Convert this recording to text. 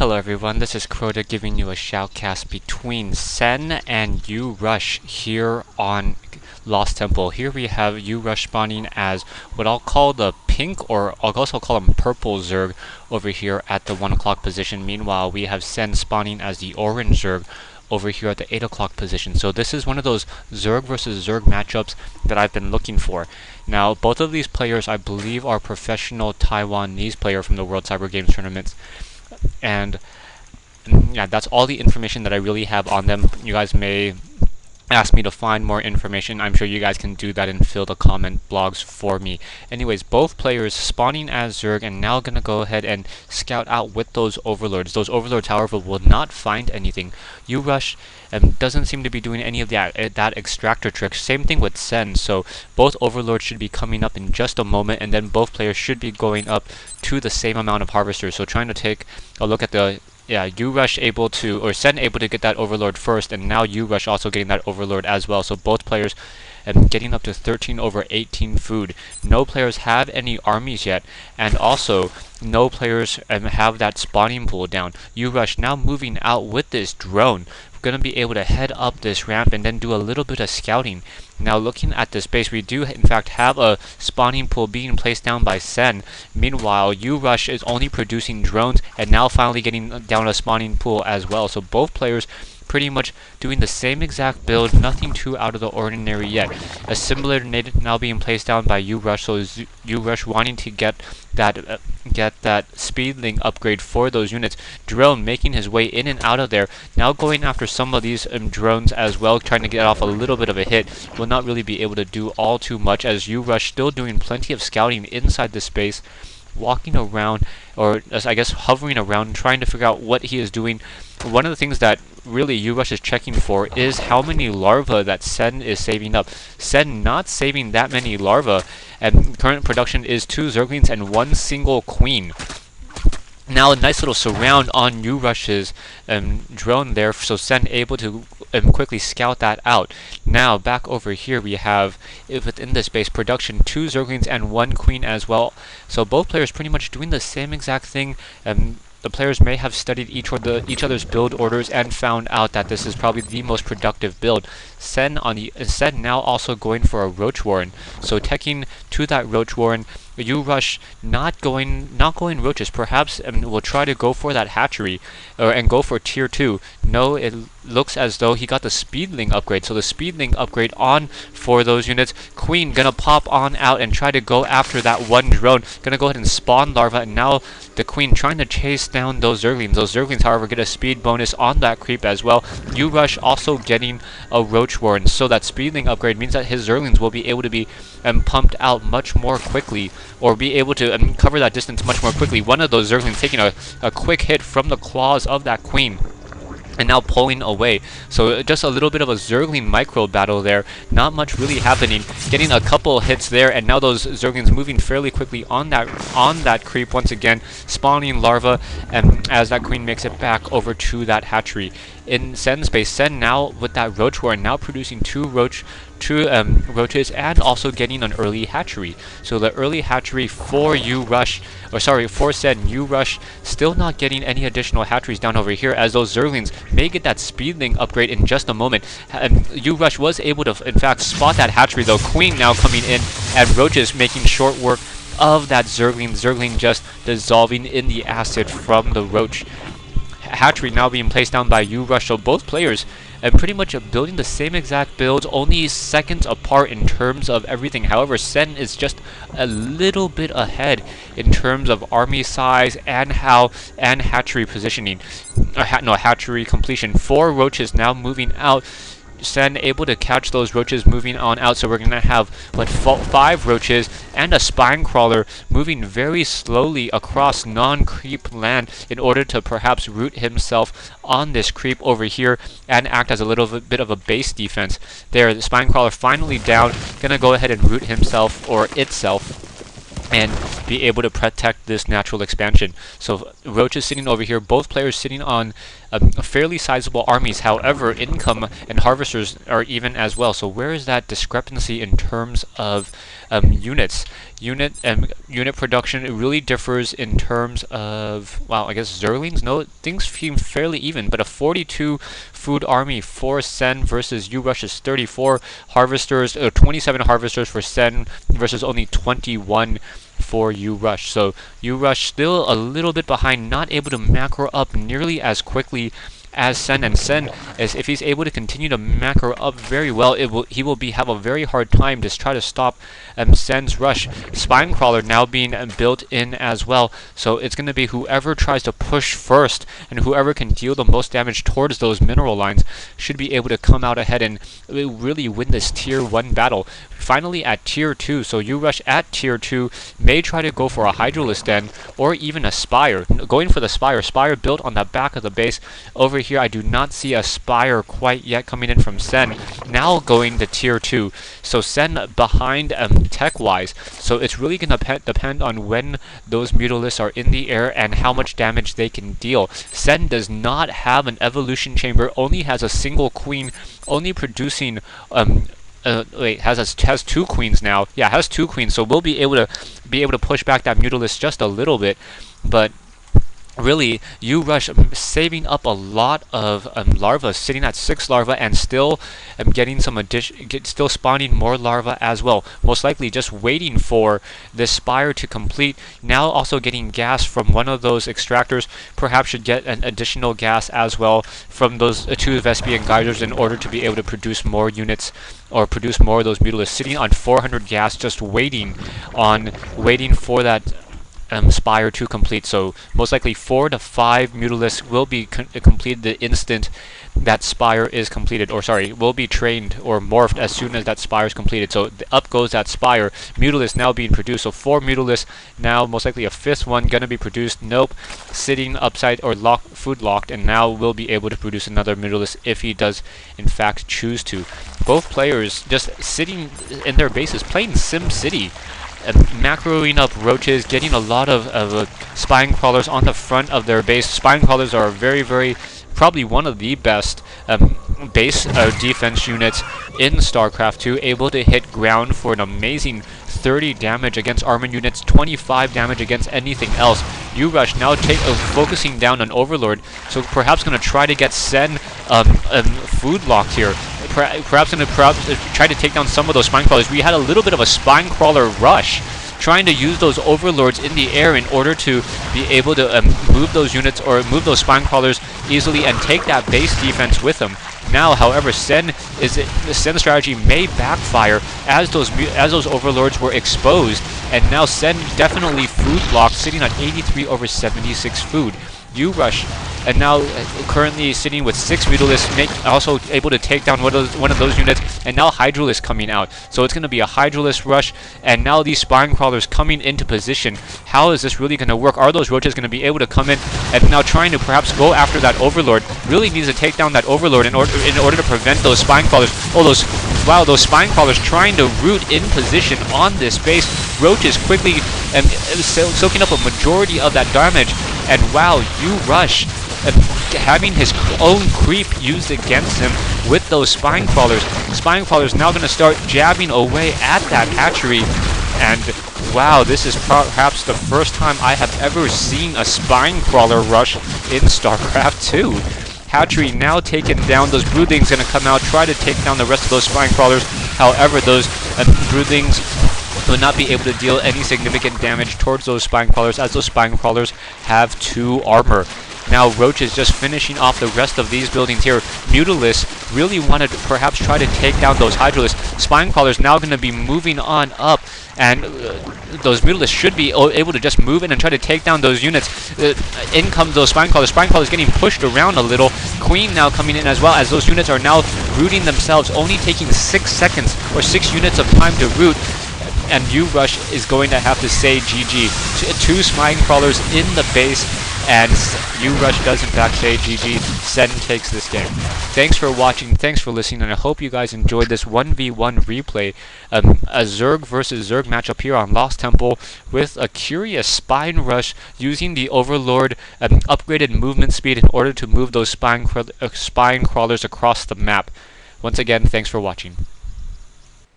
Hello everyone, this is Crota giving you a shoutcast between Sen and YouRush here on Lost Temple. Here we have YouRush spawning as what I'll call the pink, or I'll also call him purple Zerg over here at the 1 o'clock position. Meanwhile, we have Sen spawning as the orange Zerg over here at the 8 o'clock position. So this is one of those Zerg versus Zerg matchups that I've been looking for. Now, both of these players, I believe, are professional Taiwanese player from the World Cyber Games tournaments. And yeah, that's all the information that I really have on them. You guys may ask me to find more information. I'm sure you guys can do that and fill the comment blogs for me. Anyways, both players spawning as Zerg and now gonna go ahead and scout out with those overlords. Those overlords, however, will not find anything. YouRush doesn't seem to be doing any of that extractor trick. Same thing with Sen. So both overlords should be coming up in just a moment, and then both players should be going up to the same amount of harvesters. So trying to take a look at the YouRush able to, or Sen able to get that overlord first, and now YouRush also getting that overlord as well. So both players getting up to 13 over 18 food. No players have any armies yet, and also no players have that spawning pool down. YouRush now moving out with this drone, going to be able to head up this ramp and then do a little bit of scouting. Now looking at this base, we do in fact have a spawning pool being placed down by Sen. Meanwhile, YouRush is only producing drones and now finally getting down a spawning pool as well. So both players pretty much doing the same exact build, nothing too out of the ordinary yet. A similar nade now being placed down by YouRush, so YouRush wanting to get that speedling upgrade for those units. Drone making his way in and out of there, now going after some of these drones as well, trying to get off a little bit of a hit. Will not really be able to do all too much, as YouRush still doing plenty of scouting inside the space, walking around, or I guess hovering around, trying to figure out what he is doing. One of the things that really YouRush is checking for is how many larvae that Sen is saving up. Sen not saving that many larvae, and current production is 2 zerglings and 1 single queen. Now a nice little surround on YouRush's drone there, so Sen able to quickly scout that out. Now back over here we have, within this base, production 2 zerglings and 1 queen as well. So both players pretty much doing the same exact thing. The players may have studied each other's build orders and found out that this is probably the most productive build. Sen now also going for a Roach Warren, so teching to that Roach Warren. YouRush not going roaches. Perhaps will try to go for that hatchery and go for tier 2. No, it looks as though he got the speedling upgrade. So the speedling upgrade on for those units. Queen gonna pop on out and try to go after that one drone. Gonna go ahead and spawn larva, and now the queen trying to chase down those zerglings. Those zerglings, however, get a speed bonus on that creep as well. YouRush also getting a Roach Warren, so that speedling upgrade means that his zerglings will be able to be pumped out much more quickly, or be able to cover that distance much more quickly. One of those zerglings taking a quick hit from the claws of that queen, and now pulling away. So just a little bit of a zergling micro battle there. Not much really happening. Getting a couple hits there, and now those zerglings moving fairly quickly on that creep once again, spawning larva, and as that queen makes it back over to that hatchery. In Sen's base, Sen now with that Roach Warren, now producing 2 roaches, and also getting an early hatchery. So the early hatchery for for Sen. YouRush still not getting any additional hatcheries down over here, as those zerglings may get that speedling upgrade in just a moment. YouRush was able to in fact spot that hatchery though. Queen now coming in, and roaches making short work of that zergling. Zergling just dissolving in the acid from the roach. Hatchery now being placed down by YouRush, so both players pretty much building the same exact builds, only seconds apart in terms of everything. However, Sen is just a little bit ahead in terms of army size and hatchery positioning. Hatchery completion. 4 roaches now moving out. Sen able to catch those roaches moving on out, so we're going to have 5 roaches and a spine crawler moving very slowly across non-creep land in order to perhaps root himself on this creep over here and act as a little bit of a base defense. There, the spine crawler finally down, gonna go ahead and root himself or itself and be able to protect this natural expansion. So roaches sitting over here, both players sitting on fairly sizable armies. However, income and harvesters are even as well. So where is that discrepancy in terms of units. Unit production, it really differs in terms of, well, I guess zerglings. No, things seem fairly even, but a 42 food army for Sen versus YouRush's 34 harvesters, 27 harvesters for Sen versus only 21 for YouRush. So YouRush still a little bit behind, not able to macro up nearly as quickly as Sen, and Sen, as if he's able to continue to macro up very well, he will have a very hard time to try to stop Sen's rush. Spinecrawler now being built in as well, so it's going to be whoever tries to push first and whoever can deal the most damage towards those mineral lines should be able to come out ahead and really win this tier 1 battle. Finally at tier 2, so YouRush at tier 2 may try to go for a Hydralisk Den or even a Spire. Going for the Spire built on the back of the base. Over here I do not see a Spire quite yet coming in from Sen. Now going to tier 2, so Sen behind tech wise, so it's really going to depend on when those Mutalisks are in the air and how much damage they can deal. Sen does not have an evolution chamber, only has a single queen, only producing has 2 queens now. Yeah, has 2 queens, so we'll be able to push back that Mutalisk just a little bit, but really, YouRush saving up a lot of larvae, sitting at 6 larvae, and still getting some still spawning more larvae as well. Most likely just waiting for this Spire to complete. Now also getting gas from one of those extractors. Perhaps should get an additional gas as well from those 2 Vespian geysers in order to be able to produce more units or produce more of those Mutalisks. Sitting on 400 gas, just waiting for that Spire to complete. So most likely 4 to 5 Mutalisks will be completed the instant that Spire is completed, or sorry, will be trained or morphed as soon as that Spire is completed. So up goes that Spire. Mutalisk now being produced. So 4 Mutalisks now, most likely a 5th one gonna be produced. Nope, sitting upside or food locked, and now will be able to produce another Mutalisk if he does in fact choose to. Both players just sitting in their bases playing Sim City. Macroing up roaches, getting a lot of spine crawlers on the front of their base. Spine crawlers are very, probably one of the best base defense units in StarCraft 2, able to hit ground for an amazing 30 damage against armored units, 25 damage against anything else. YouRush now focusing down on Overlord, so perhaps going to try to get Sen food locked here. Perhaps going to try to take down some of those spine crawlers. We had a little bit of a spine crawler rush, trying to use those overlords in the air in order to be able to move those units or move those spine crawlers easily and take that base defense with them. Now, however, Sen's strategy may backfire as those overlords were exposed, and now Sen definitely food locked, sitting at 83 over 76 food. YouRush, and now currently sitting with 6 Mutalisks, also able to take down one of those units, and now Hydralisk coming out. So it's going to be a Hydralisk rush, and now these spine crawlers coming into position. How is this really going to work? Are those roaches going to be able to come in and now trying to perhaps go after that Overlord? Really needs to take down that Overlord in order to prevent those spine crawlers. Oh, those spine crawlers trying to root in position on this base. Roaches quickly soaking up a majority of that damage. And wow, YouRush having his own creep used against him with those spine crawlers. Spine crawlers now going to start jabbing away at that hatchery. And wow, this is perhaps the first time I have ever seen a spine crawler rush in StarCraft 2. Hatchery now taken down. Those broodlings going to come out, try to take down the rest of those spine crawlers. However, those broodlings will not be able to deal any significant damage towards those spine crawlers, as those spine crawlers have 2 armor. Now Roach is just finishing off the rest of these buildings here. Mutalisks really wanted to perhaps try to take down those Hydralisks. Spine crawlers now going to be moving on up, and those Mutalisks should be able to just move in and try to take down those units. In come those spine crawlers. Spine crawlers getting pushed around a little. Queen now coming in as well, as those units are now rooting themselves, only taking 6 seconds or 6 units of time to root. And YouRush is going to have to say GG. 2 spine crawlers in the base, and YouRush does in fact say GG. Sen takes this game. Thanks for watching, thanks for listening, and I hope you guys enjoyed this 1v1 replay. A Zerg versus Zerg matchup here on Lost Temple with a curious spine rush using the Overlord upgraded movement speed in order to move those spine crawlers across the map. Once again, thanks for watching.